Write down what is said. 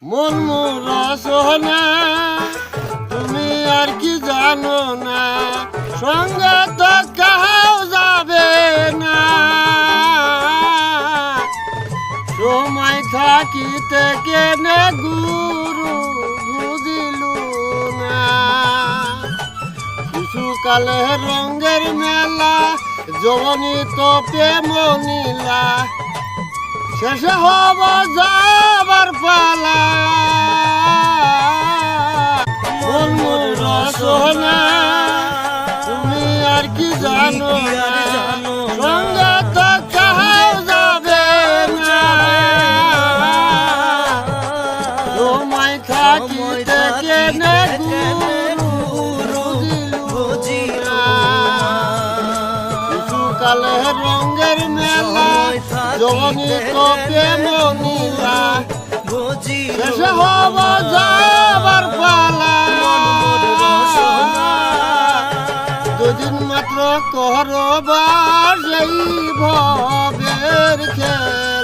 মন মোরা সোনা তুমি আর কি জানো না, সঙ্গে তো কাহাও যাবে না। সময় থাকিতে কেনে গুরু বুঝিলু না। শিশুকালে রঙের মেলা, যৌবনী তো প্রেম নীলা, শেষে হব যাবার পালা। মন মোরা সোনা তুমি আর কি জানো না, সঙ্গে তো কাহাও যাবে না। সময় থাকিতে কেনে গুরু বুঝিলু না। শিশুকালে রঙের মেলা, যৌবনী তো প্রেম নীলা, শেষে হব যাবার পালা। দুদিন মাত্র করবার সেই ভবের খেলা।